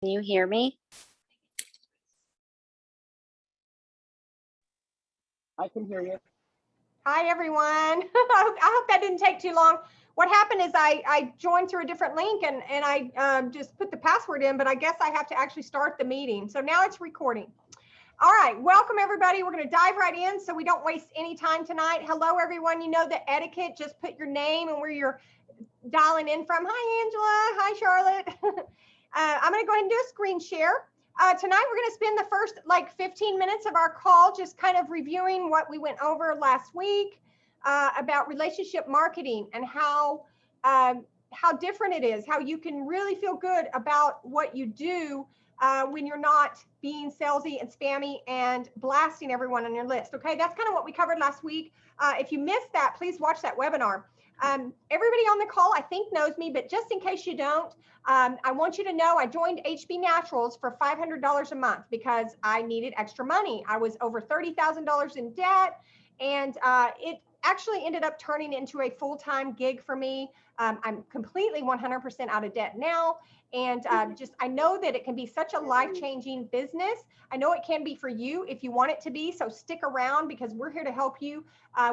Can you hear me? I can hear you. Hi, everyone. I hope that didn't take too long. What happened is I joined through a different link and I just put the password in, but I guess I have to actually start the meeting. So now it's recording. All right, welcome everybody. We're going to dive right in so we don't waste any time tonight. Hello, everyone. You know the etiquette, just put your name and where you're dialing in from. Hi, Angela. Hi, Charlotte. I'm going to go ahead and do a screen share. Tonight, we're going to spend the first 15 minutes of our call just kind of reviewing what we went over last week about relationship marketing and how different it is, how you can really feel good about what you do when you're not being salesy and spammy and blasting everyone on your list. Okay, that's kind of what we covered last week. If you missed that, please watch that webinar. Everybody on the call, I think, knows me, but just in case you don't, I want you to know I joined HB Naturals for $500 a month because I needed extra money. I was over $30,000 in debt, and it actually ended up turning into a full-time gig for me. I'm completely 100% out of debt now. And I know that it can be such a life-changing business. I know it can be for you if you want it to be. So stick around because we're here to help you.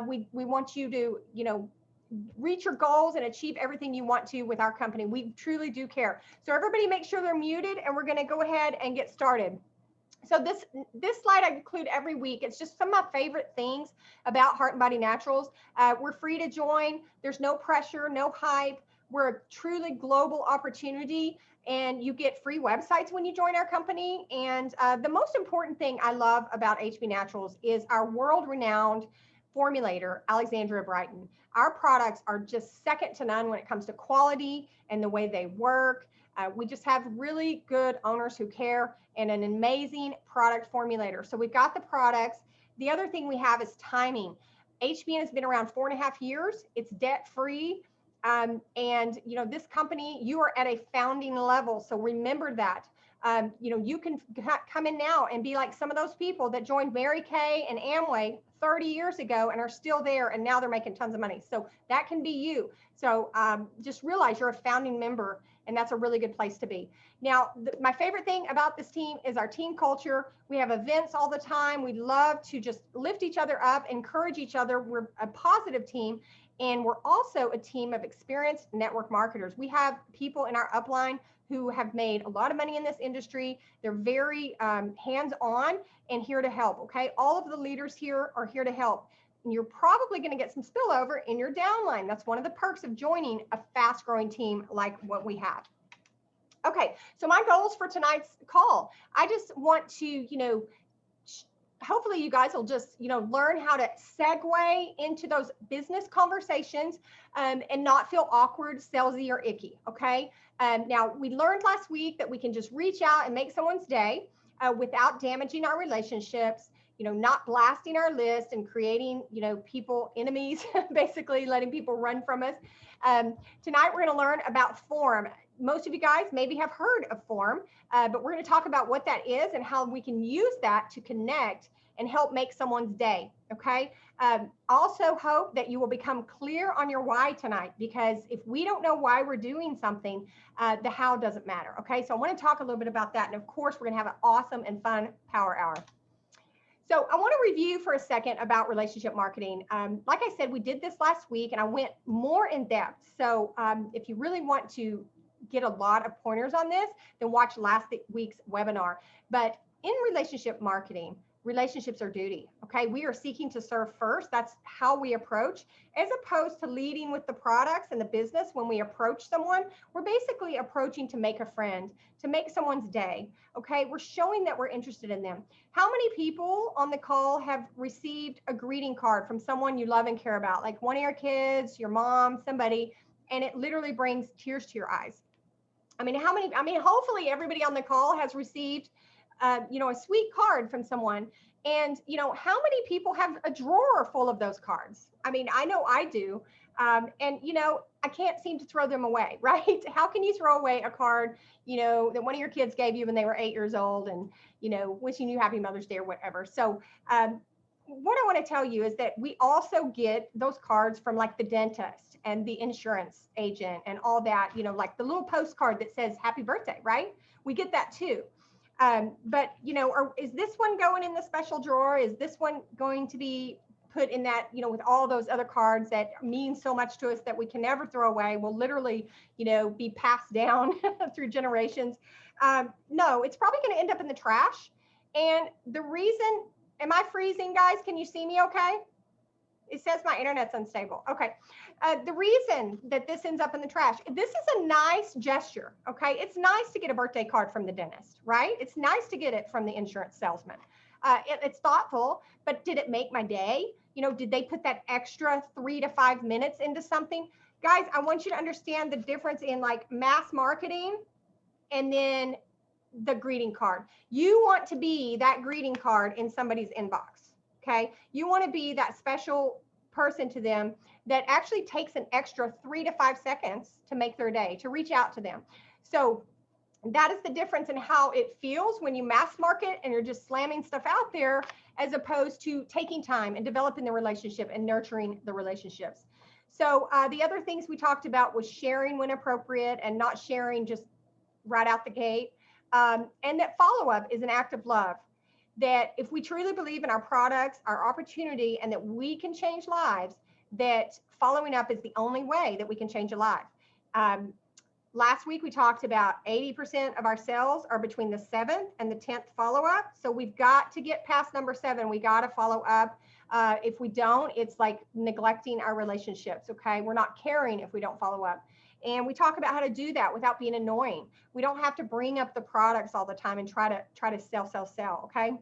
We want you to, reach your goals and achieve everything you want to with our company. We truly do care. So everybody make sure they're muted and we're going to go ahead and get started. So this slide I include every week. It's just some of my favorite things about Heart and Body Naturals. We're free to join. There's no pressure, no hype. We're a truly global opportunity, and you get free websites when you join our company. And the most important thing I love about HB Naturals is our world-renowned formulator, Alexandria Brighton. Our products are just second to none when it comes to quality and the way they work. We just have really good owners who care and an amazing product formulator. So we've got the products. The other thing we have is timing. HBN has been around 4.5 years. It's debt-free. And this company, you are at a founding level. So remember that. You can come in now and be like some of those people that joined Mary Kay and Amway 30 years ago and are still there, and now they're making tons of money. So that can be you. So just realize you're a founding member, and that's a really good place to be. Now, my favorite thing about this team is our team culture. We have events all the time. We love to just lift each other up, encourage each other. We're a positive team. And we're also a team of experienced network marketers. We have people in our upline who have made a lot of money in this industry. They're very hands-on and here to help, okay? All of the leaders here are here to help. And you're probably gonna get some spillover in your downline. That's one of the perks of joining a fast-growing team like what we have. Okay, so my goals for tonight's call. I just want to, hopefully you guys will just, learn how to segue into those business conversations and not feel awkward, salesy, or icky, okay? Now, we learned last week that we can just reach out and make someone's day without damaging our relationships, not blasting our list and creating, people enemies, basically letting people run from us. Tonight, we're gonna learn about form. Most of you guys maybe have heard of form, but we're going to talk about what that is and how we can use that to connect and help make someone's day. Okay. Also hope that you will become clear on your why tonight, because if we don't know why we're doing something, the how doesn't matter. Okay. So I want to talk a little bit about that. And of course, we're going to have an awesome and fun power hour. So I want to review for a second about relationship marketing. Like I said, we did this last week and I went more in depth. So if you really want to get a lot of pointers on this, then watch last week's webinar. But in relationship marketing, relationships are duty. Okay, we are seeking to serve first. That's how we approach, as opposed to leading with the products and the business. When we approach someone, we're basically approaching to make a friend, to make someone's day. Okay, we're showing that we're interested in them. How many people on the call have received a greeting card from someone you love and care about, like one of your kids, your mom, somebody, and it literally brings tears to your eyes? Hopefully everybody on the call has received, a sweet card from someone. And, how many people have a drawer full of those cards? I know I do. And, I can't seem to throw them away, right? How can you throw away a card, that one of your kids gave you when they were 8 years old and, wishing you happy Mother's Day or whatever. So, what I want to tell you is that we also get those cards from like the dentist and the insurance agent and all that, like the little postcard that says happy birthday, right? We get that too. But or is this one going in the special drawer? Is this one going to be put in that, with all those other cards that mean so much to us that we can never throw away, will literally, be passed down through generations? No, it's probably going to end up in the trash. And the reason, am I freezing, guys? Can you see me okay? It says my internet's unstable. Okay. The reason that this ends up in the trash, this is a nice gesture. Okay. It's nice to get a birthday card from the dentist, right? It's nice to get it from the insurance salesman. It's thoughtful, but did it make my day? Did they put that extra 3 to 5 minutes into something? Guys, I want you to understand the difference in like mass marketing and then the greeting card. You want to be that greeting card in somebody's inbox. Okay. You want to be that special person to them that actually takes an extra 3 to 5 seconds to make their day, to reach out to them. So that is the difference in how it feels when you mass market and you're just slamming stuff out there, as opposed to taking time and developing the relationship and nurturing the relationships. So the other things we talked about was sharing when appropriate and not sharing just right out the gate. And that follow-up is an act of love. That if we truly believe in our products, our opportunity, and that we can change lives, that following up is the only way that we can change a life. Last week, we talked about 80% of our sales are between the 7th and the 10th follow-up. So we've got to get past number 7. We got to follow up. If we don't, it's like neglecting our relationships, okay? We're not caring if we don't follow up. And we talk about how to do that without being annoying. We don't have to bring up the products all the time and try to sell, okay?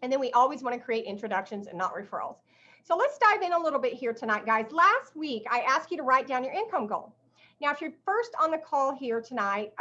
And then we always want to create introductions and not referrals. So let's dive in a little bit here tonight, guys. Last week, I asked you to write down your income goal. Now, if you're first on the call here tonight,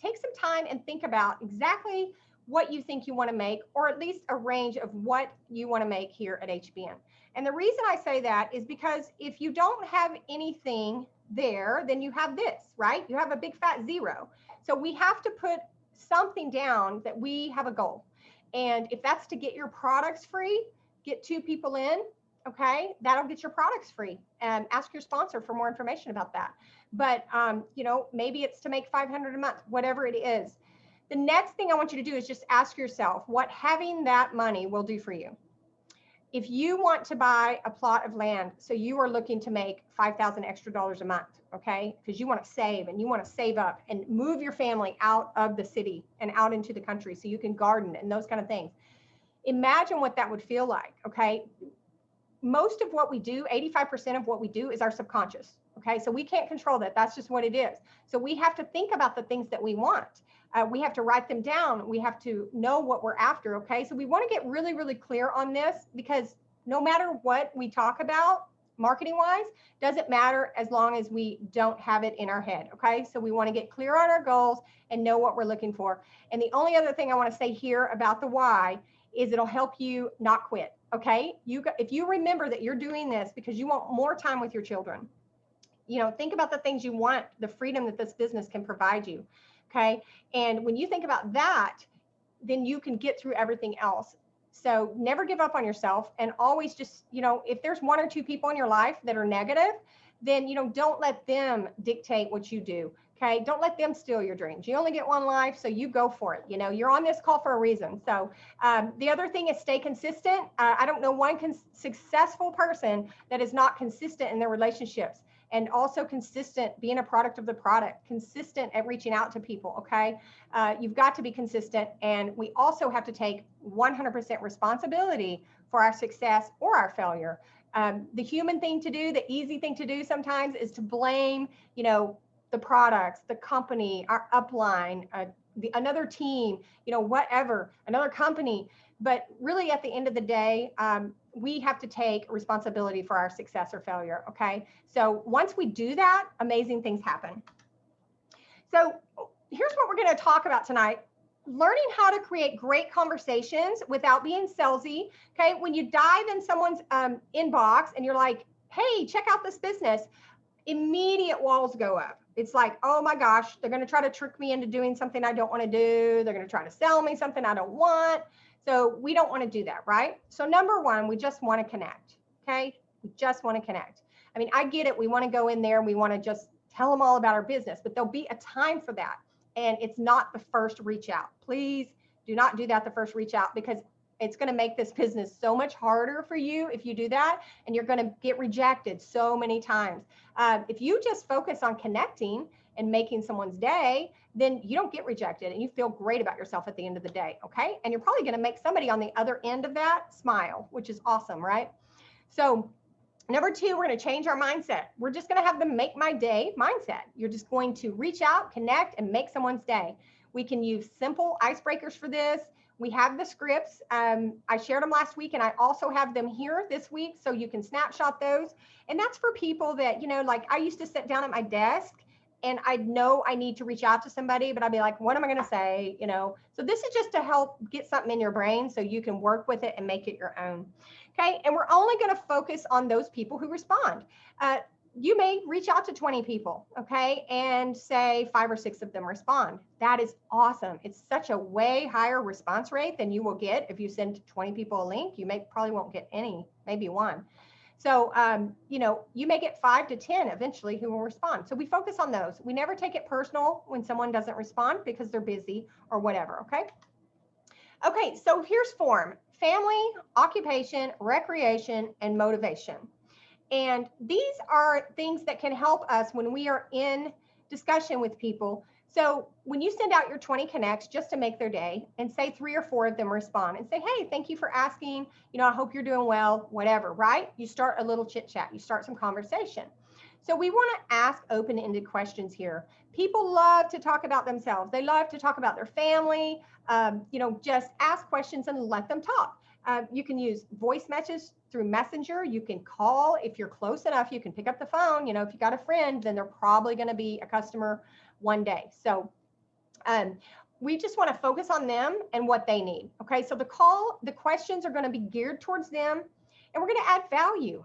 take some time and think about exactly what you think you want to make, or at least a range of what you want to make here at HBN. And the reason I say that is because if you don't have anything there, then you have this, right? You have a big fat 0. So we have to put something down that we have a goal. And if that's to get your products free, get 2 people in, okay, that'll get your products free. And ask your sponsor for more information about that. But, maybe it's to make $500 a month, whatever it is. The next thing I want you to do is just ask yourself what having that money will do for you. If you want to buy a plot of land, so you are looking to make $5,000 extra a month, okay, because you want to save and you want to save up and move your family out of the city and out into the country so you can garden and those kind of things. Imagine what that would feel like, okay? Most of what we do, 85% of what we do is our subconscious, okay? So we can't control that. That's just what it is. So we have to think about the things that we want. We have to write them down. We have to know what we're after, okay? So we want to get really, really clear on this, because no matter what we talk about marketing-wise, doesn't matter as long as we don't have it in our head, okay? So we want to get clear on our goals and know what we're looking for. And the only other thing I want to say here about the why is it'll help you not quit, okay? If you remember that you're doing this because you want more time with your children, think about the things you want, the freedom that this business can provide you, okay? And when you think about that, then you can get through everything else. So never give up on yourself, and always just, if there's 1 or 2 people in your life that are negative, then, don't let them dictate what you do. Okay. Don't let them steal your dreams. You only get one life, so you go for it. You're on this call for a reason. So the other thing is stay consistent. I don't know one successful person that is not consistent in their relationships, and also consistent being a product of the product, consistent at reaching out to people. Okay. You've got to be consistent. And we also have to take 100% responsibility for our success or our failure. The human thing to do, the easy thing to do sometimes is to blame, the products, the company, our upline, another team, whatever, another company. But really at the end of the day, we have to take responsibility for our success or failure, okay? So once we do that, amazing things happen. So here's what we're gonna talk about tonight. Learning how to create great conversations without being salesy, okay? When you dive in someone's inbox and you're like, hey, check out this business, immediate walls go up. It's like, oh my gosh, they're going to try to trick me into doing something I don't want to do. They're going to try to sell me something I don't want. So we don't want to do that, right? So number one, we just want to connect, okay? We just want to connect. I get it. We want to go in there and we want to just tell them all about our business, but there'll be a time for that. and it's not the first reach out. Please do not do that the first reach out, because it's going to make this business so much harder for you if you do that, and you're going to get rejected so many times. If you just focus on connecting and making someone's day, then you don't get rejected and you feel great about yourself at the end of the day. Okay. And you're probably going to make somebody on the other end of that smile, which is awesome, right? So number two, we're going to change our mindset. We're just going to have the make my day mindset. You're just going to reach out, connect, and make someone's day. We can use simple icebreakers for this. We have the scripts. I shared them last week, and I also have them here this week, so you can snapshot those. And that's for people that, like I used to sit down at my desk and I know I need to reach out to somebody, but I'd be like, what am I going to say? So this is just to help get something in your brain so you can work with it and make it your own. Okay. And we're only going to focus on those people who respond. You may reach out to 20 people, okay, and say 5 or 6 of them respond. That is awesome. It's such a way higher response rate than you will get if you send 20 people a link. You probably won't get any, maybe one. So, you may get 5 to 10 eventually who will respond. So we focus on those. We never take it personal when someone doesn't respond because they're busy or whatever, okay? Okay, so here's form: family, occupation, recreation, and motivation. And these are things that can help us when we are in discussion with people. So when you send out your 20 connects just to make their day, and say 3 or 4 of them respond and say, hey, thank you for asking, I hope you're doing well, whatever, right? You start a little chit chat, you start some conversation. So we want to ask open-ended questions here. People love to talk about themselves. They love to talk about their family. Just ask questions and let them talk. You can use voice messages through Messenger. You can call. If you're close enough, you can pick up the phone. If you got a friend, then they're probably going to be a customer one day. So we just want to focus on them and what they need. Okay, so the questions are going to be geared towards them, and we're going to add value.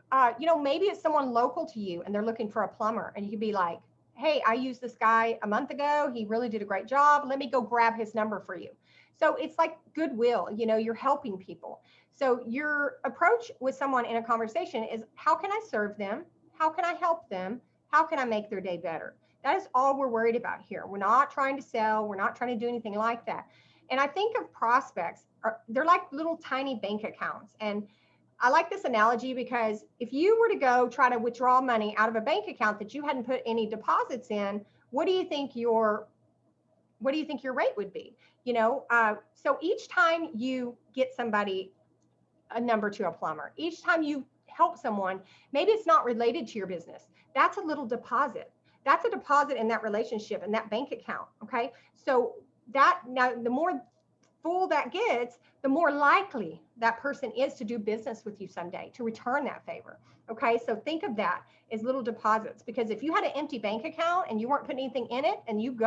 Maybe it's someone local to you and they're looking for a plumber, and you could be like, hey, I used this guy a month ago. He really did a great job. Let me go grab his number for you. So it's like goodwill, you're helping people. So your approach with someone in a conversation is, how can I serve them? How can I help them? How can I make their day better? That is all we're worried about here. We're not trying to sell. We're not trying to do anything like that. And I think of prospects, they're like little tiny bank accounts. And I like this analogy because if you were to go try to withdraw money out of a bank account that you hadn't put any deposits in, what do you think your rate would be? So each time you get somebody a number to a plumber, each time you help someone, maybe it's not related to your business, that's a little deposit. That's a deposit in that relationship, in that bank account. Okay. So now the more full that gets, the more likely that person is to do business with you someday, to return that favor. Okay. So think of that as little deposits, because if you had an empty bank account and you weren't putting anything in it, and you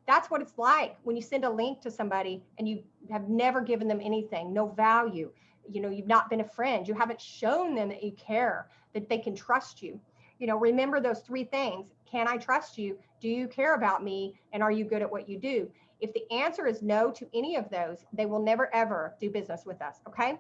that's what it's like when you send a link to somebody and you have never given them anything, no value. You've not been a friend. You haven't shown them that you care, that they can trust you. Remember those 3 things. Can I trust you? Do you care about me? And are you good at what you do? If the answer is no to any of those, they will never, ever do business with us. Okay.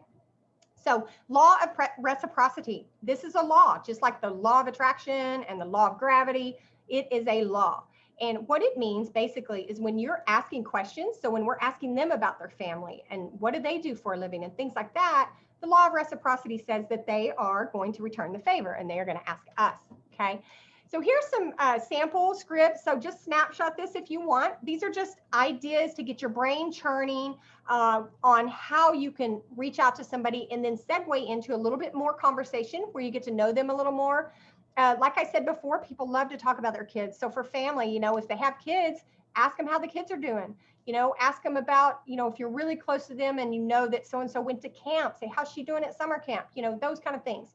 So law of reciprocity. This is a law, just like the law of attraction and the law of gravity. It is a law. And what it means basically is when you're asking questions, so when we're asking them about their family and what do they do for a living and things like that, the law of reciprocity says that they are going to return the favor and they are going to ask us. Okay. So here's some sample scripts. So just snapshot this if you want. These are just ideas to get your brain churning on how you can reach out to somebody and then segue into a little bit more conversation where you get to know them a little more. Like I said before, people love to talk about their kids. So for family, if they have kids, ask them how the kids are doing. Ask them about, if you're really close to them and you know that so-and-so went to camp, say, how's she doing at summer camp? Those kind of things.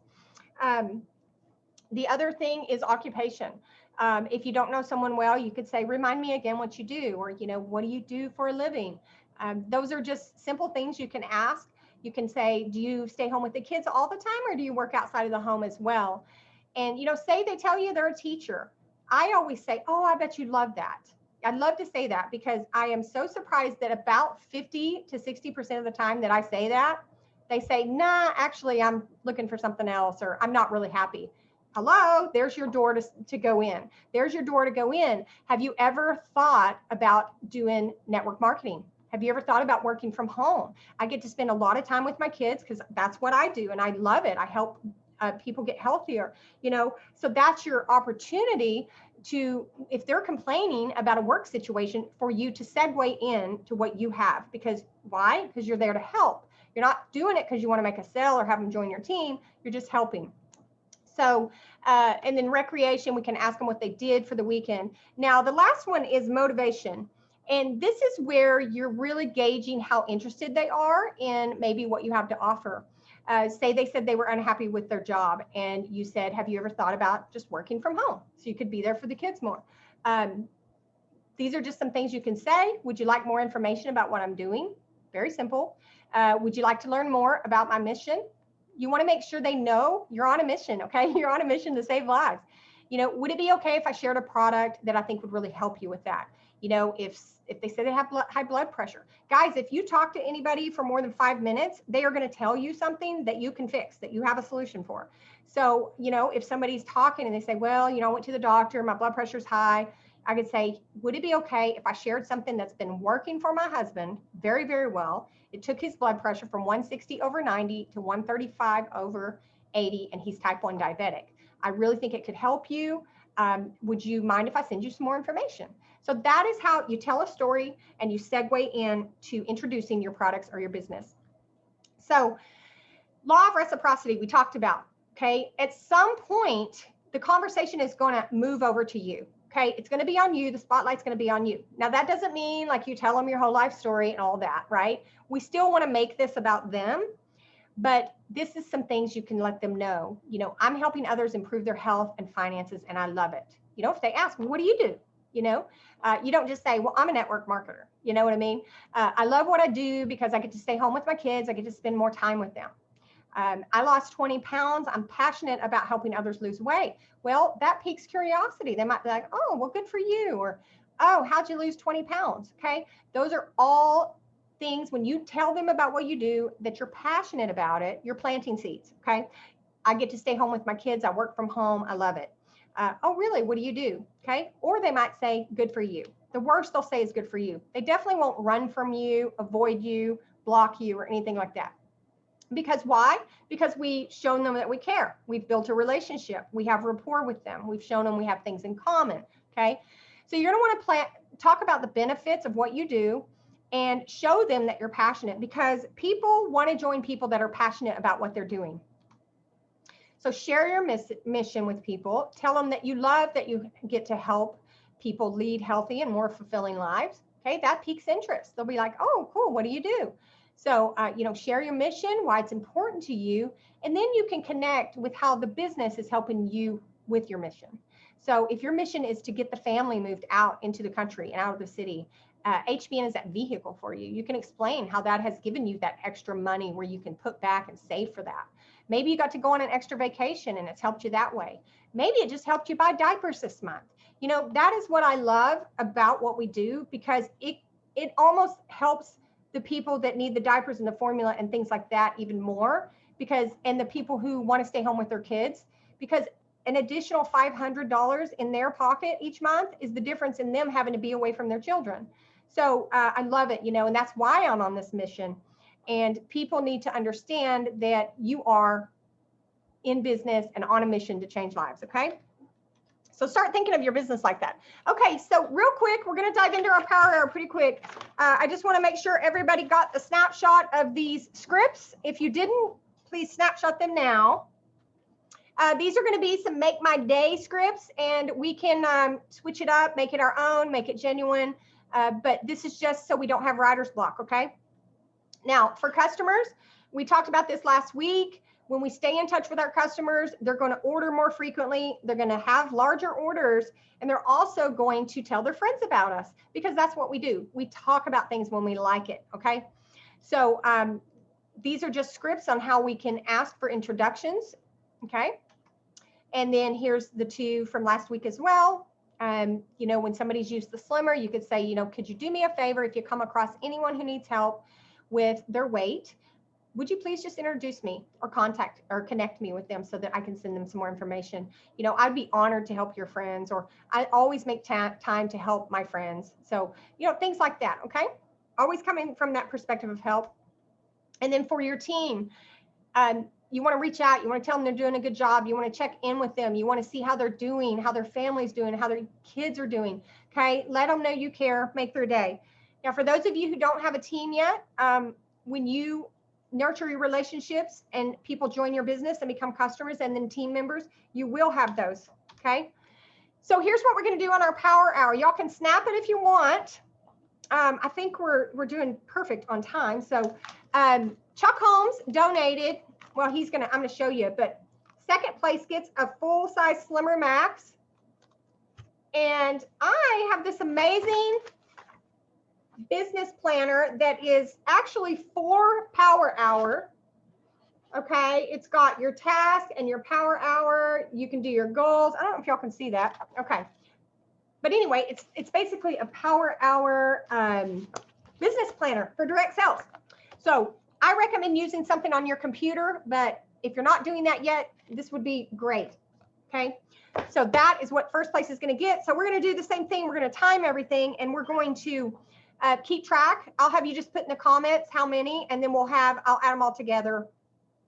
The other thing is occupation. If you don't know someone well, you could say, remind me again what you do, or, what do you do for a living? Those are just simple things you can ask. You can say, do you stay home with the kids all the time, or do you work outside of the home as well? And, say they tell you they're a teacher. I always say, oh, I bet you'd love that. I'd love to say that, because I am so surprised that about 50 to 60% of the time that I say that, they say, nah, actually, I'm looking for something else, or I'm not really happy. Hello, there's your door to go in. There's your door to go in. Have you ever thought about doing network marketing? Have you ever thought about working from home? I get to spend a lot of time with my kids because that's what I do, and I love it. I help people get healthier, so that's your opportunity to, if they're complaining about a work situation, for you to segue in to what you have. Because why? Because you're there to help. You're not doing it because you want to make a sale or have them join your team. You're just helping. So, and then recreation, we can ask them what they did for the weekend. Now, the last one is motivation. And this is where you're really gauging how interested they are in maybe what you have to offer. Say they said they were unhappy with their job, and you said, have you ever thought about just working from home so you could be there for the kids more? These are just some things you can say. Would you like more information about what I'm doing? Very simple. Would you like to learn more about my mission? You want to make sure they know you're on a mission, okay? You're on a mission to save lives. Would it be okay if I shared a product that I think would really help you with that? If they say they have high blood pressure. Guys, if you talk to anybody for more than 5 minutes, they are going to tell you something that you can fix, that you have a solution for. So, if somebody's talking and they say, well, I went to the doctor, my blood pressure's high, I could say, would it be okay if I shared something that's been working for my husband very, very well? It took his blood pressure from 160/90 to 135/80, and he's type 1 diabetic. I really think it could help you. Would you mind if I send you some more information? So that is how you tell a story and you segue in to introducing your products or your business. So law of reciprocity, we talked about, okay? At some point, the conversation is going to move over to you. Okay, it's going to be on you. The spotlight's going to be on you. Now, that doesn't mean like you tell them your whole life story and all that, right? We still want to make this about them, but this is some things you can let them know. I'm helping others improve their health and finances, and I love it. If they ask me, what do you do? You don't just say, well, I'm a network marketer. You know what I mean? I love what I do because I get to stay home with my kids. I get to spend more time with them. I lost 20 pounds. I'm passionate about helping others lose weight. Well, that piques curiosity. They might be like, oh, well, good for you. Or, oh, how'd you lose 20 pounds? Okay. Those are all things, when you tell them about what you do, that you're passionate about it, you're planting seeds. Okay. I get to stay home with my kids. I work from home. I love it. Oh, really? What do you do? Okay. Or they might say, good for you. The worst they'll say is good for you. They definitely won't run from you, avoid you, block you, or anything like that. Because why? Because we've shown them that we care. We've built a relationship. We have rapport with them. We've shown them we have things in common. Okay. So you're going to want to talk about the benefits of what you do and show them that you're passionate, because people want to join people that are passionate about what they're doing. So share your mission with people. Tell them that you love that you get to help people lead healthy and more fulfilling lives. Okay. That piques interest. They'll be like, oh, cool. What do you do? So, share your mission, why it's important to you, and then you can connect with how the business is helping you with your mission. So if your mission is to get the family moved out into the country and out of the city, HBN is that vehicle for you. You can explain how that has given you that extra money where you can put back and save for that. Maybe you got to go on an extra vacation and it's helped you that way. Maybe it just helped you buy diapers this month. That is what I love about what we do, because it almost helps the people that need the diapers and the formula and things like that even more, and the people who want to stay home with their kids, because an additional $500 in their pocket each month is the difference in them having to be away from their children. So I love it, and that's why I'm on this mission. And people need to understand that you are in business and on a mission to change lives. Okay. So start thinking of your business like that. Okay, so real quick, we're going to dive into our power hour pretty quick. I just want to make sure everybody got the snapshot of these scripts. If you didn't, please snapshot them now. These are going to be some make my day scripts, and we can switch it up, make it our own, make it genuine. But this is just so we don't have writer's block, okay? Now, for customers, we talked about this last week. When we stay in touch with our customers, they're going to order more frequently. They're going to have larger orders, and they're also going to tell their friends about us, because that's what we do. We talk about things when we like it. Okay. So these are just scripts on how we can ask for introductions. Okay. And then here's the two from last week as well. When somebody's used the slimmer, you could say, could you do me a favor if you come across anyone who needs help with their weight? would you please just introduce me or contact or connect me with them so that I can send them some more information? You know, I'd be honored to help your friends, or I always make time to help my friends. So, you know, things like that. Okay. Always coming from that perspective of help. And then for your team, you want to reach out, you want to tell them they're doing a good job, you want to check in with them, you want to see how they're doing, how their family's doing, how their kids are doing. Okay. Let them know you care, make their day. Now, for those of you who don't have a team yet, when you nurture your relationships and people join your business and become customers and then team members, you will have those. Okay. So here's what we're going to do on our power hour. Y'all can snap it if you want. I think we're doing perfect on time. So Chuck Holmes donated. Well, I'm going to show you, but second place gets a full-size Slimmer Max. And I have this amazing business planner that is actually for power hour. Okay, it's got your task and your power hour. You can do your goals. I don't know if y'all can see that. Okay. But anyway, it's basically a power hour business planner for direct sales. So I recommend using something on your computer, but if you're not doing that yet, this would be great. Okay. So that is what first place is going to get. So we're going to do the same thing. We're going to time everything, and we're going to keep track. I'll have you just put in the comments how many, and then I'll add them all together.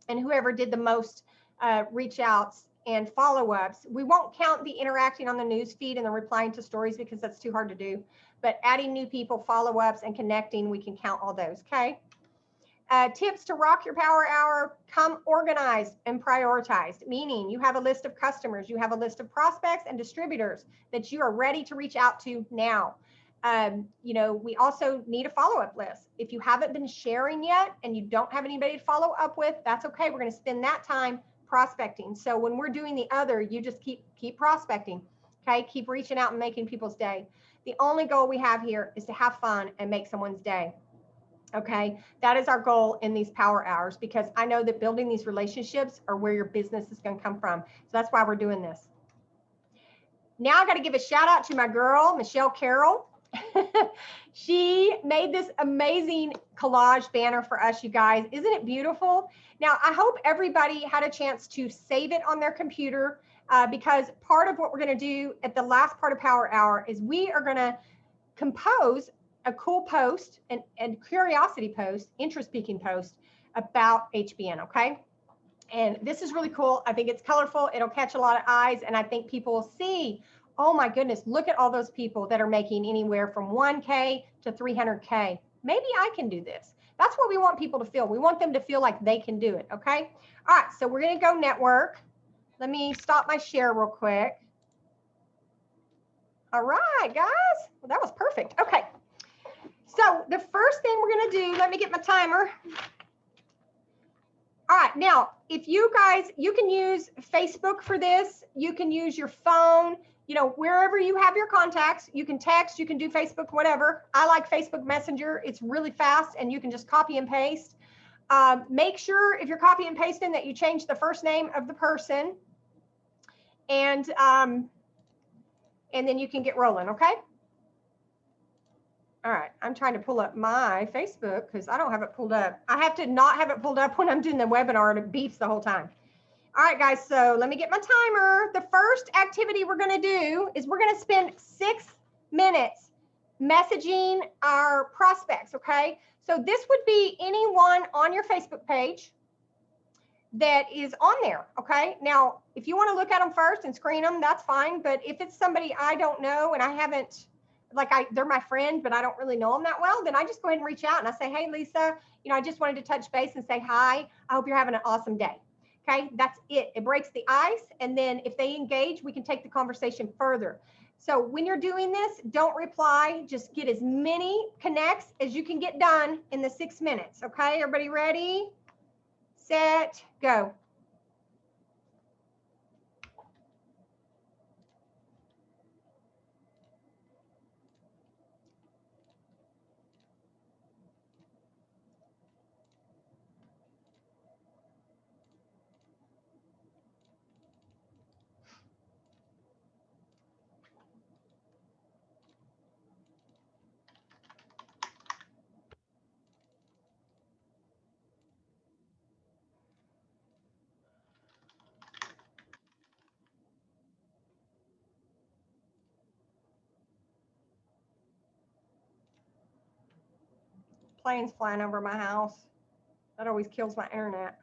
And whoever did the most reach outs and follow-ups. We won't count the interacting on the news feed and the replying to stories because that's too hard to do. But adding new people, follow-ups, and connecting, we can count all those, okay? Tips to rock your power hour: come organized and prioritized, meaning you have a list of customers, you have a list of prospects and distributors that you are ready to reach out to now. You know, we also need a follow-up list. If you haven't been sharing yet and you don't have anybody to follow up with, that's okay. We're going to spend that time prospecting. So when we're doing the other, you just keep prospecting. Okay, keep reaching out and making people's day. The only goal we have here is to have fun and make someone's day. Okay, that is our goal in these power hours, because I know that building these relationships are where your business is going to come from. So that's why we're doing this. Now I got to give a shout out to my girl, Michelle Carroll. She made this amazing collage banner for us, you guys. Isn't it beautiful? Now, I hope everybody had a chance to save it on their computer, because part of what we're going to do at the last part of Power Hour is we are going to compose a cool post and curiosity post, interest-speaking post about HBN, okay? And this is really cool. I think it's colorful. It'll catch a lot of eyes, and I think people will see, oh my goodness, look at all those people that are making anywhere from 1K to 300K. Maybe I can do this. That's what we want people to feel. We want them to feel like they can do it, okay? All right, so we're going to go network. Let me stop my share real quick. All right, guys. Well, that was perfect. Okay. So the first thing we're going to do, let me get my timer. All right, now, if you guys, you can use Facebook for this. You can use your phone, you know, wherever you have your contacts. You can text, you can do Facebook, whatever. I like Facebook Messenger. It's really fast, and you can just copy and paste. Make sure if you're copy and pasting that you change the first name of the person, and then you can get rolling, okay? All right, I'm trying to pull up my Facebook because I don't have it pulled up. I have to not have it pulled up when I'm doing the webinar, and it beeps the whole time. All right, guys, so let me get my timer. The first activity we're going to do is we're going to spend 6 minutes messaging our prospects, okay? So this would be anyone on your Facebook page that is on there, okay? Now, if you want to look at them first and screen them, that's fine. But if it's somebody I don't know and I haven't, like they're my friend, but I don't really know them that well, then I just go ahead and reach out and I say, hey, Lisa, you know, I just wanted to touch base and say hi. I hope you're having an awesome day. Okay, that's it. It breaks the ice. And then if they engage, we can take the conversation further. So when you're doing this, don't reply. Just get as many connects as you can get done in the 6 minutes. Okay, everybody ready? Set, go. planes flying over my house. That always kills my internet.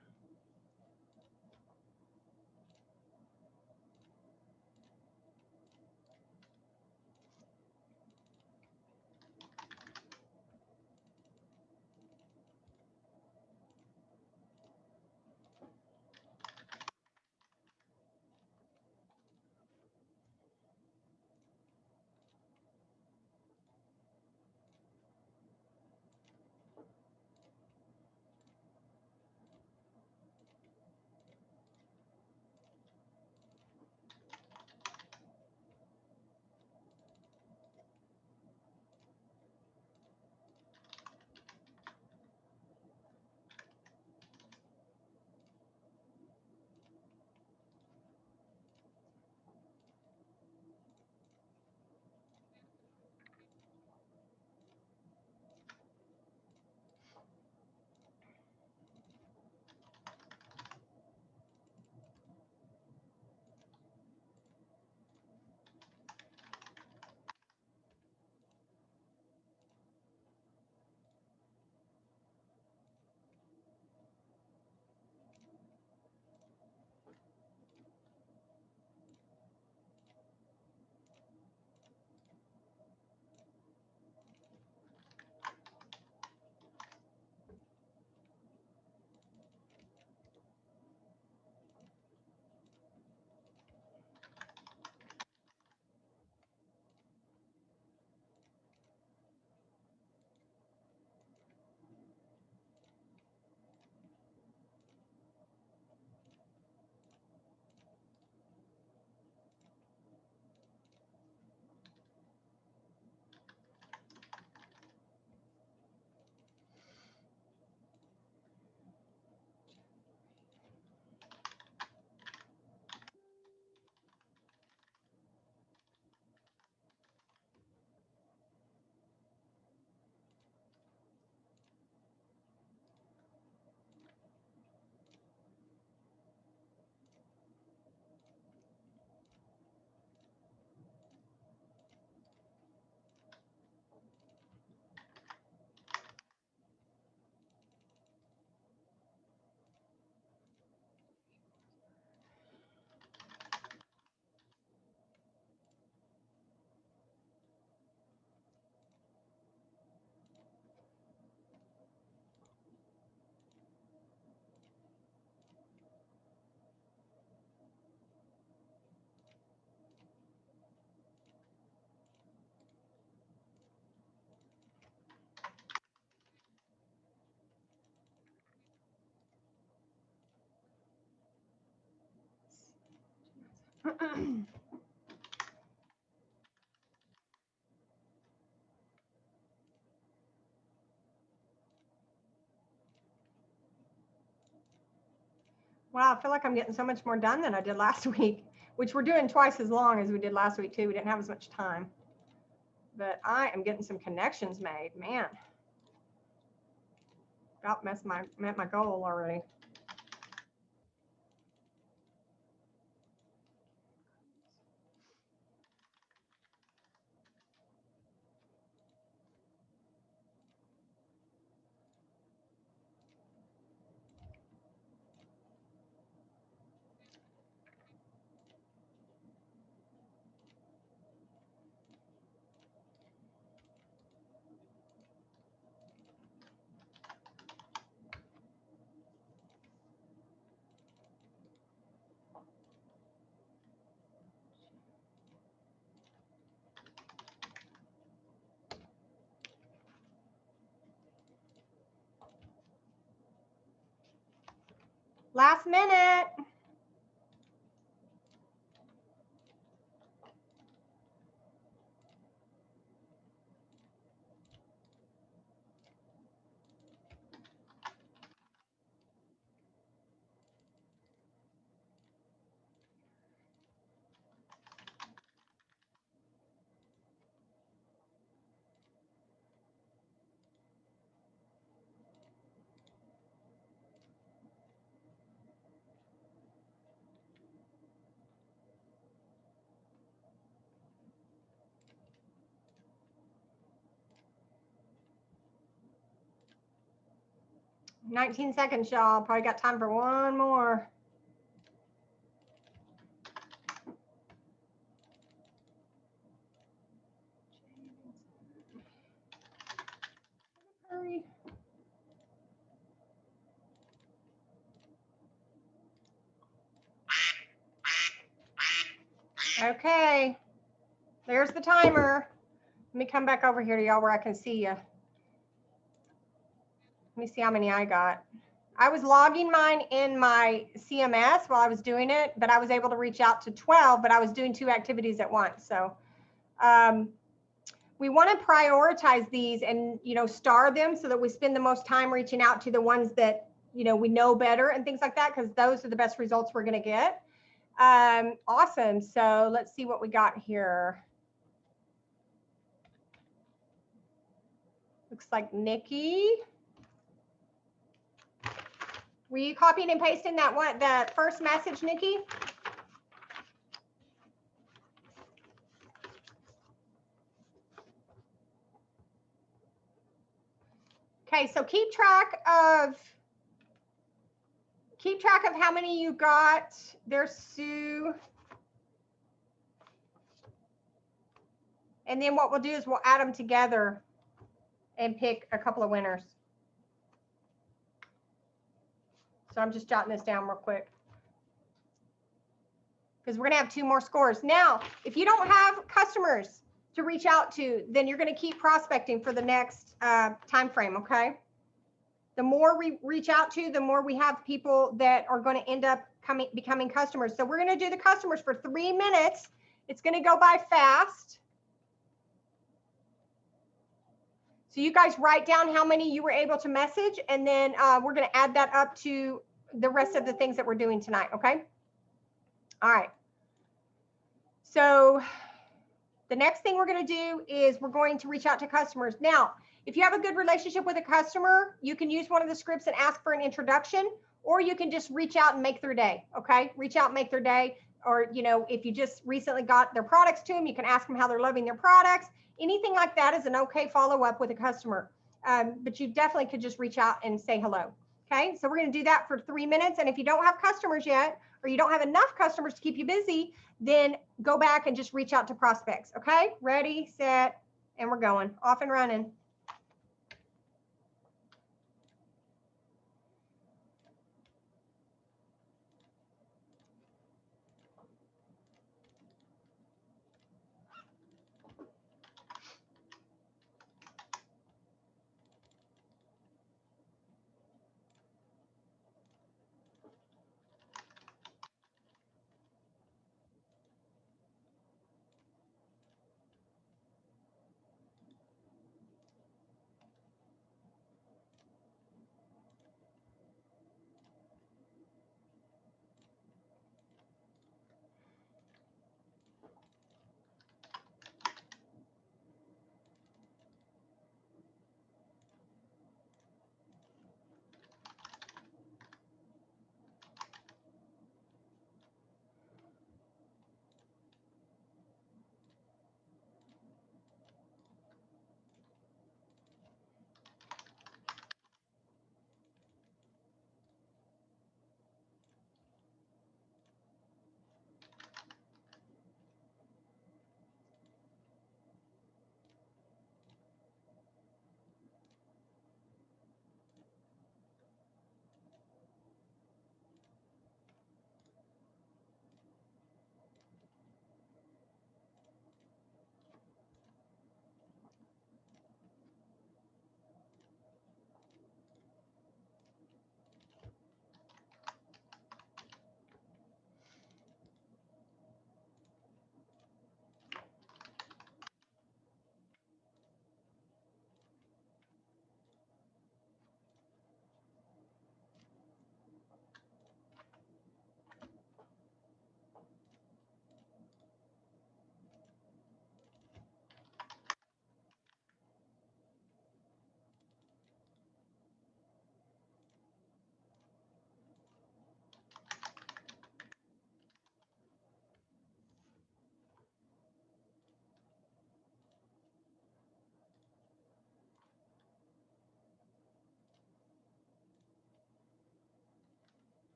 Wow, I feel like I'm getting so much more done than I did last week, which we're doing twice as long as we did last week too. We didn't have as much time, but I am getting some connections made, man. About met my goal already. Last minute. 19 seconds, y'all. Probably got time for one more. Hurry. Okay, there's the timer. Let me come back over here to y'all where I can see you. Let me see how many I got. I was logging mine in my CMS while I was doing it, but I was able to reach out to 12, but I was doing 2 activities at once. So we want to prioritize these and, star them so that we spend the most time reaching out to the ones that, we know better and things like that, because those are the best results we're going to get. Awesome. So let's see what we got here. Looks like Nikki. Were you copying and pasting the first message, Nikki? Okay, so keep track of how many you got. There's Sue. And then what we'll do is we'll add them together and pick a couple of winners. So I'm just jotting this down real quick, because we're going to have 2 more scores. Now, if you don't have customers to reach out to, then you're going to keep prospecting for the next time frame, okay? The more we reach out to, the more we have people that are going to end up becoming customers. So we're going to do the customers for 3 minutes. It's going to go by fast. So you guys write down how many you were able to message, and then we're going to add that up to the rest of the things that we're doing tonight, okay? All right. So the next thing we're going to do is we're going to reach out to customers. Now, if you have a good relationship with a customer, you can use one of the scripts and ask for an introduction, or you can just reach out and make their day, okay? Reach out and make their day. Or, if you just recently got their products to them, you can ask them how they're loving their products. Anything like that is an okay follow-up with a customer. But you definitely could just reach out and say hello, okay? So we're going to do that for 3 minutes. And if you don't have customers yet, or you don't have enough customers to keep you busy, then go back and just reach out to prospects, okay? Ready, set, and we're going. Off and running.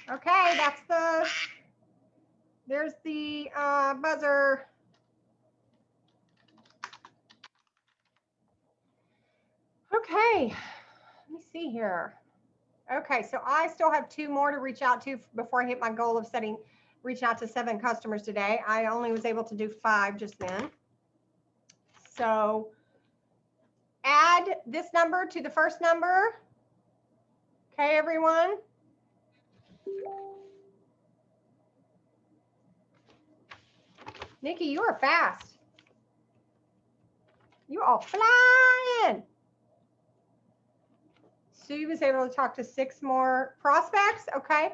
Okay, there's the buzzer. Okay, let me see here. Okay, so I still have 2 more to reach out to before I hit my goal of reaching out to 7 customers today. I only was able to do 5 just then. So add this number to the first number. Okay, everyone. Nikki, you are fast. You are flying. Sue was able to talk to 6 more prospects. Okay.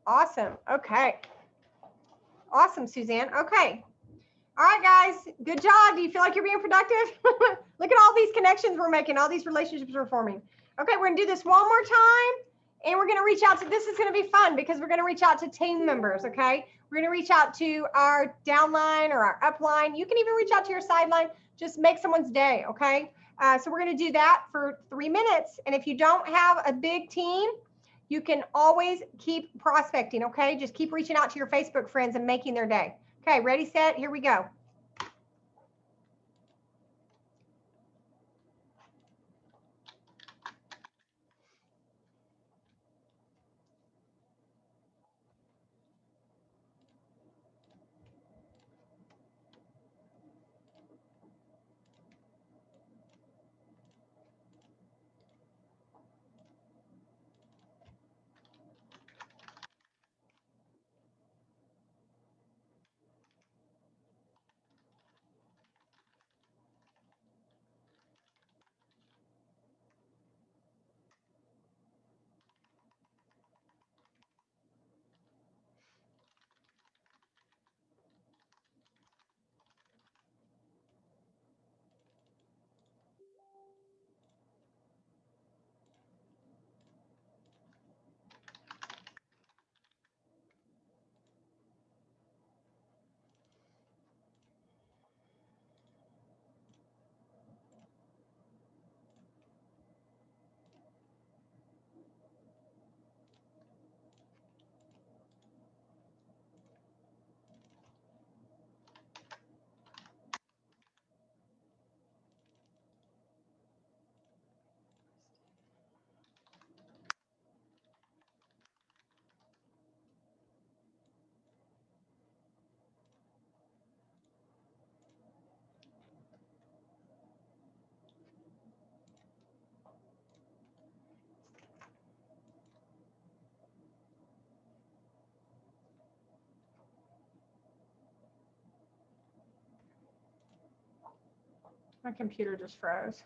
Awesome. Okay. Awesome, Suzanne. Okay. All right, guys. Good job. Do you feel like you're being productive? Look at all these connections we're making, all these relationships we're forming. Okay, we're going to do this one more time. And we're going to reach out to, this is going to be fun because we're going to reach out to team members, okay? We're going to reach out to our downline or our upline. You can even reach out to your sideline. Just make someone's day, okay? So we're going to do that for 3 minutes. And if you don't have a big team, you can always keep prospecting, okay? Just keep reaching out to your Facebook friends and making their day. Okay, ready, set, here we go. My computer just froze.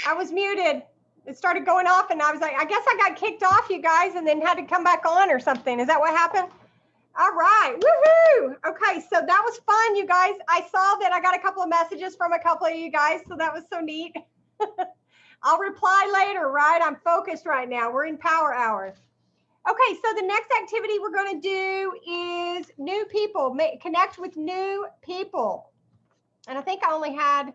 I was muted. It started going off and I was like, I guess I got kicked off, you guys, and then had to come back on or something. Is that what happened? All right. Woohoo. Okay. So that was fun, you guys. I saw that I got a couple of messages from a couple of you guys. So that was so neat. I'll reply later, right? I'm focused right now. We're in power hour. Okay. So the next activity we're going to do is new people, connect with new people. And I think I only had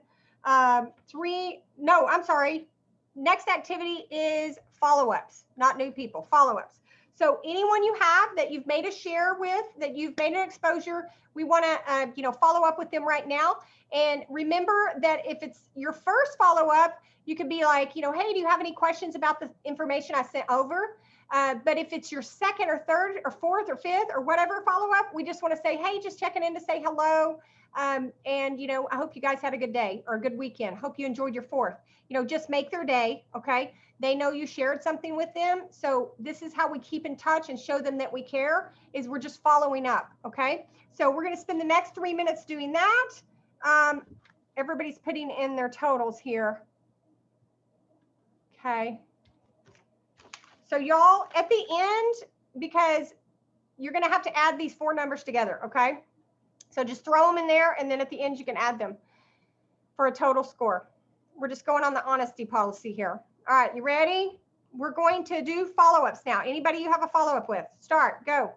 3. No, I'm sorry. Next activity is follow-ups, not new people, follow-ups. So anyone you have that you've made a share with, that you've made an exposure, we want to, follow up with them right now. And remember that if it's your first follow up, you could be like, hey, do you have any questions about the information I sent over? But if it's your second or third or fourth or fifth or whatever follow up, we just want to say, hey, just checking in to say hello. And, I hope you guys had a good day or a good weekend. Hope you enjoyed your fourth. Just make their day. Okay. They know you shared something with them. So this is how we keep in touch and show them that we care, is we're just following up. Okay. So we're going to spend the next 3 minutes doing that. Everybody's putting in their totals here. Okay. So y'all, at the end, because you're going to have to add these 4 numbers together. Okay. So just throw them in there. And then at the end, you can add them for a total score. We're just going on the honesty policy here. All right. You ready? We're going to do follow-ups now. Anybody you have a follow-up with? Start. Go.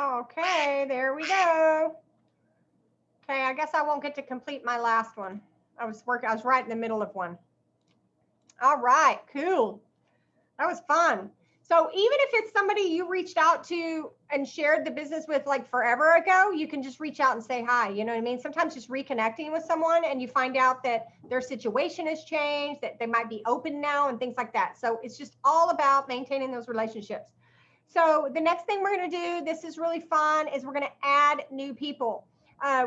Okay, there we go. Okay, I guess I won't get to complete my last one. I was right in the middle of one. All right, cool. That was fun. So even if it's somebody you reached out to and shared the business with like forever ago, you can just reach out and say hi. You know what I mean? Sometimes just reconnecting with someone and you find out that their situation has changed, that they might be open now and things like that. So it's just all about maintaining those relationships. So the next thing we're going to do, this is really fun, is we're going to add new people.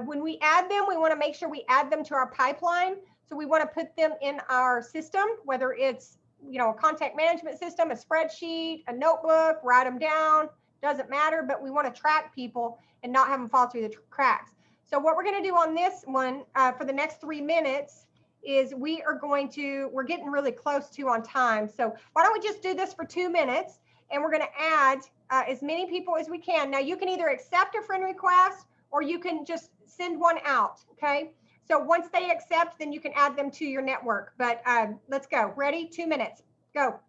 When we add them, we want to make sure we add them to our pipeline. So we want to put them in our system, whether it's a contact management system, a spreadsheet, a notebook, write them down, doesn't matter, but we want to track people and not have them fall through the cracks. So what we're going to do on this one for the next 3 minutes is we're getting really close to on time. So why don't we just do this for 2 minutes, and we're going to add as many people as we can. Now you can either accept a friend request or you can just send one out. Okay. So once they accept, then you can add them to your network. But let's go. Ready? 2 minutes. Go.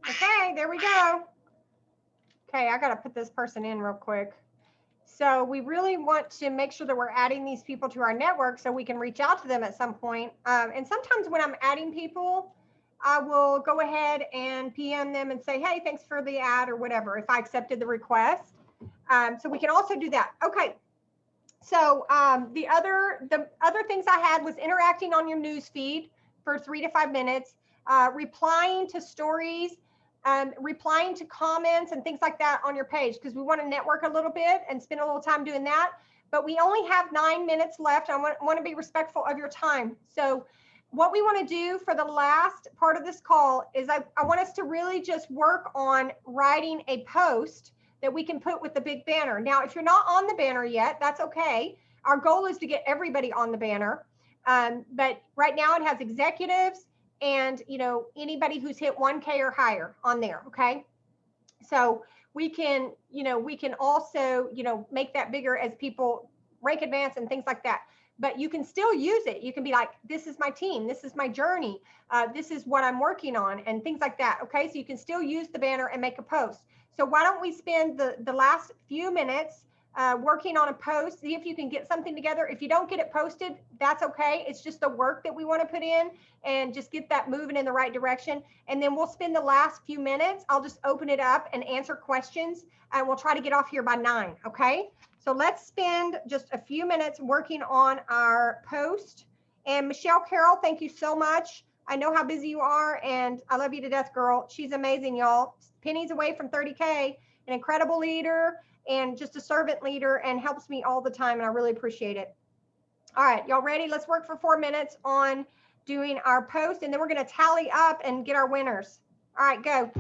Okay, there we go. Okay, I got to put this person in real quick. So we really want to make sure that we're adding these people to our network so we can reach out to them at some point. And sometimes when I'm adding people, I will go ahead and PM them and say, hey, thanks for the ad or whatever, if I accepted the request. So we can also do that. Okay. So the other things I had was interacting on your news feed for 3 to 5 minutes, replying to stories, replying to comments and things like that on your page, because we want to network a little bit and spend a little time doing that. But we only have 9 minutes left. I want to be respectful of your time. So what we want to do for the last part of this call is I want us to really just work on writing a post that we can put with the big banner. Now, if you're not on the banner yet, that's okay. Our goal is to get everybody on the banner. But right now it has executives and, anybody who's hit 1K or higher on there. Okay. So we can also, make that bigger as people rank advance and things like that. But you can still use it. You can be like, this is my team. This is my journey. This is what I'm working on and things like that. Okay. So you can still use the banner and make a post. So why don't we spend the last few minutes working on a post, see if you can get something together. If you don't get it posted, that's okay. It's just the work that we want to put in and just get that moving in the right direction. And then we'll spend the last few minutes. I'll just open it up and answer questions, and we'll try to get off here by 9. Okay. So let's spend just a few minutes working on our post. And Michelle Carroll, thank you so much. I know how busy you are, and I love you to death, girl. She's amazing, y'all. Pennies away from 30K, an incredible leader and just a servant leader, and helps me all the time, and I really appreciate it. All right, y'all ready? Let's work for 4 minutes on doing our post, and then we're going to tally up and get our winners. All right, go.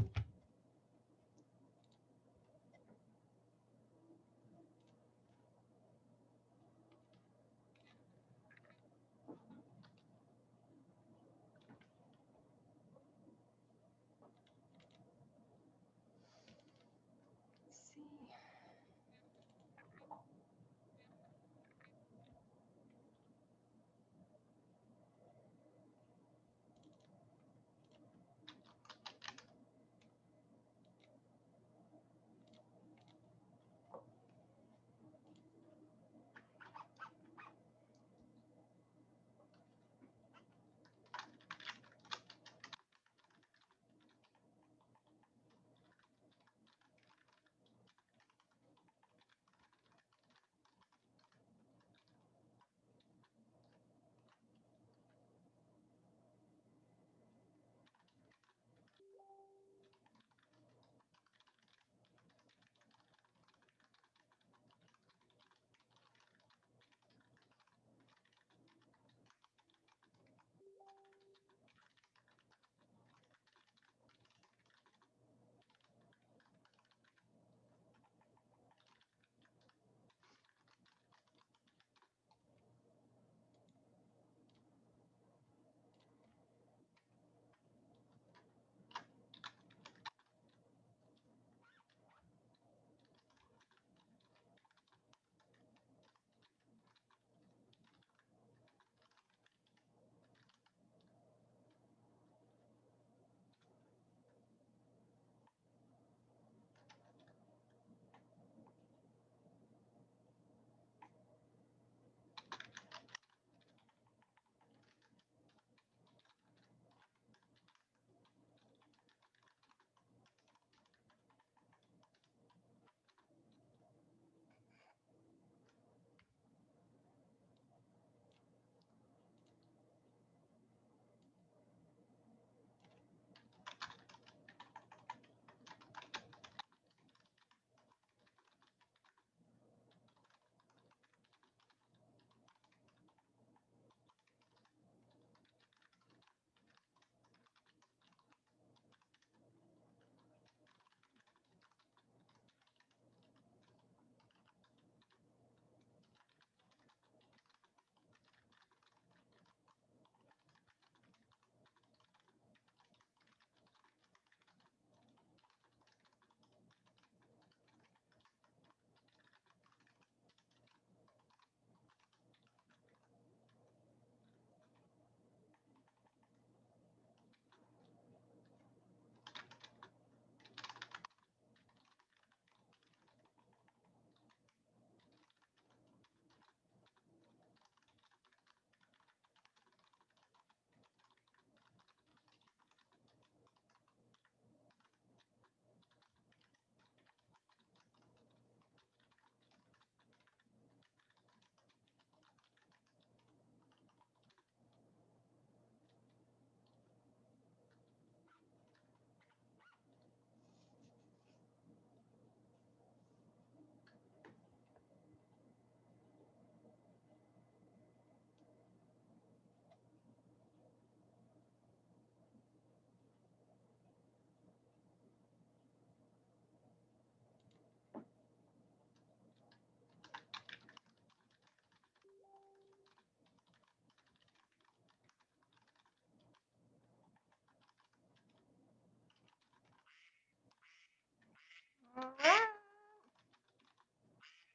All right.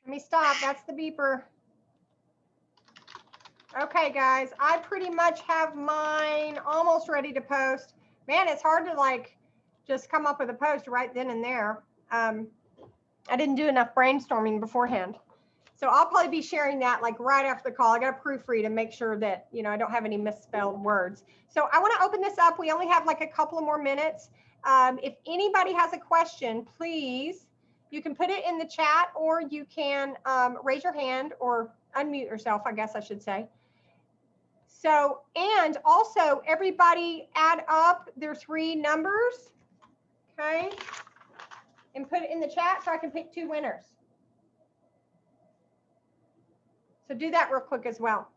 Let me stop. That's the beeper. Okay, guys, I pretty much have mine almost ready to post. Man, it's hard to like just come up with a post right then and there. I didn't do enough brainstorming beforehand. So I'll probably be sharing that like right after the call. I got to proofread and make sure that, you know, I don't have any misspelled words. So I want to open this up. We only have like a couple of more minutes. If anybody has a question, please, you can put it in the chat, or you can raise your hand or unmute yourself, I guess I should say. So, and also everybody add up their 3 numbers, okay? And put it in the chat so I can pick 2 winners. So do that real quick as well.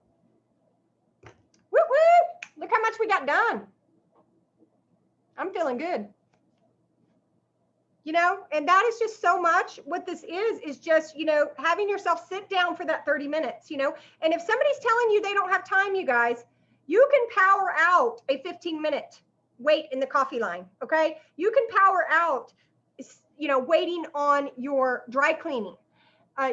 Woo woo! Look how much we got done. I'm feeling good. You know, and that is just so much. What this is just, you know, having yourself sit down for that 30 minutes, you know. And if somebody's telling you they don't have time, you guys, you can power out a 15-minute wait in the coffee line, okay? You can power out, you know, waiting on your dry cleaning.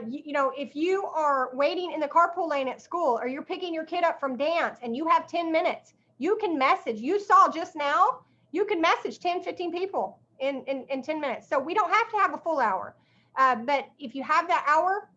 You know, if you are waiting in the carpool lane at school, or you're picking your kid up from dance and you have 10 minutes, you can message. You saw just now, you can message 10, 15 people in 10 minutes. So we don't have to have a full hour. But if you have that hour,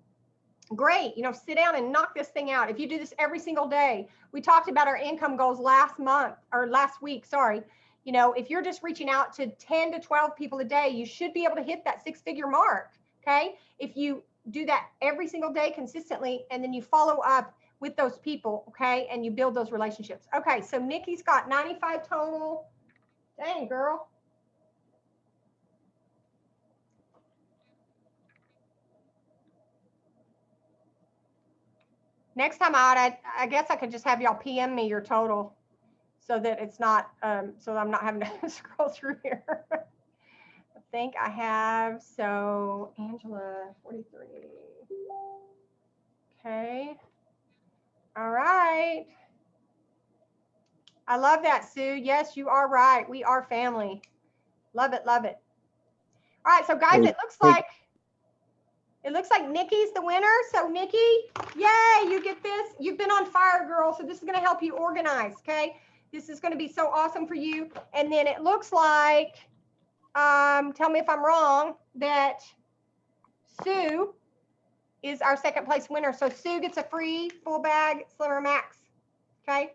great, you know, sit down and knock this thing out. If you do this every single day, we talked about our income goals last week, sorry. You know, if you're just reaching out to 10 to 12 people a day, you should be able to hit that 6-figure mark, okay? If you do that every single day consistently, and then you follow up with those people, okay? And you build those relationships. Okay, so Nikki's got 95 total. Dang, girl. Next time out, I guess I could just have y'all PM me your total so that it's not, so I'm not having to scroll through here. I think I have, so Angela, 43. Okay. All right. I love that, Sue. Yes, you are right. We are family. Love it, love it. All right, so guys, it looks like Nikki's the winner. So Nikki, yay, you get this. You've been on fire, girl. So this is going to help you organize, okay? This is going to be so awesome for you. And then it looks like, tell me if I'm wrong, that Sue is our 2nd place winner. So Sue gets a free full bag Slimmer Max, okay?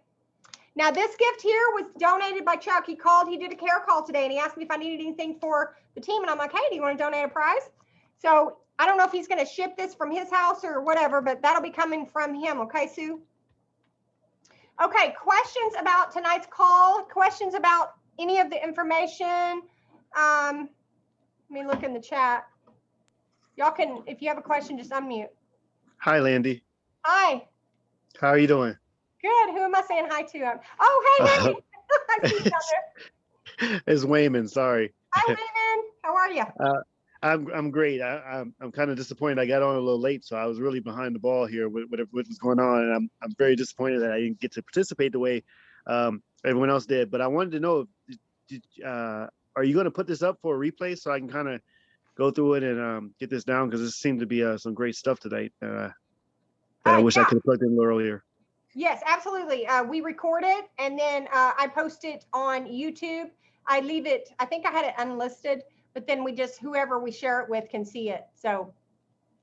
Now this gift here was donated by Chuck. He called, he did a care call today, and he asked me if I needed anything for the team. And I'm like, hey, do you want to donate a prize? So I don't know if he's going to ship this from his house or whatever, but that'll be coming from him. Okay, Sue? Okay, questions about tonight's call? Questions about any of the information? Let me look in the chat. Y'all can, if you have a question, just unmute. Hi, Landy. Hi. How are you doing? Good. Who am I saying hi to? Oh, hey, hey. I see you down there. It's Wayman. Sorry. Hi, Wayman. How are you? I'm great. I'm kind of disappointed. I got on a little late, so I was really behind the ball here with what was going on, and I'm very disappointed that I didn't get to participate the way everyone else did. But I wanted to know, are you going to put this up for a replay so I can kind of go through it and get this down, because this seemed to be some great stuff tonight that I wish I could have plugged in a little earlier. Yes, absolutely. We record it, and then I post it on YouTube. I leave it, I think I had it unlisted, but then we just, whoever we share it with can see it. So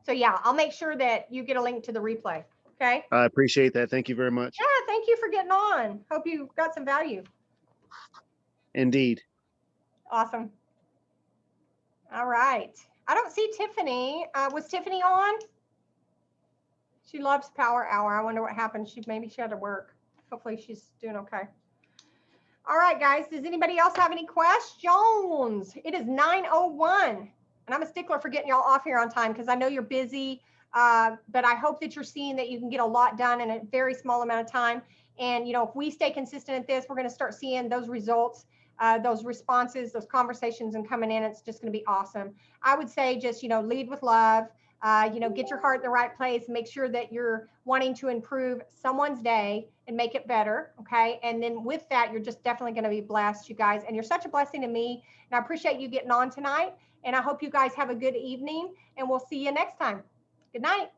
yeah, I'll make sure that you get a link to the replay. Okay. I appreciate that. Thank you very much. Yeah, thank you for getting on. Hope you got some value. Indeed. Awesome. All right. I don't see Tiffany. Was Tiffany on? She loves Power Hour. I wonder what happened. Maybe she had to work. Hopefully she's doing okay. All right, guys. Does anybody else have any questions? It is 9:01, and I'm a stickler for getting y'all off here on time because I know you're busy, but I hope that you're seeing that you can get a lot done in a very small amount of time. And, you know, if we stay consistent at this, we're going to start seeing those results, those responses, those conversations and coming in. It's just going to be awesome. I would say just, you know, lead with love. You know, get your heart in the right place, make sure that you're wanting to improve someone's day and make it better. Okay. And then with that, you're just definitely going to be blessed, you guys. And you're such a blessing to me. And I appreciate you getting on tonight. And I hope you guys have a good evening, and we'll see you next time. Good night.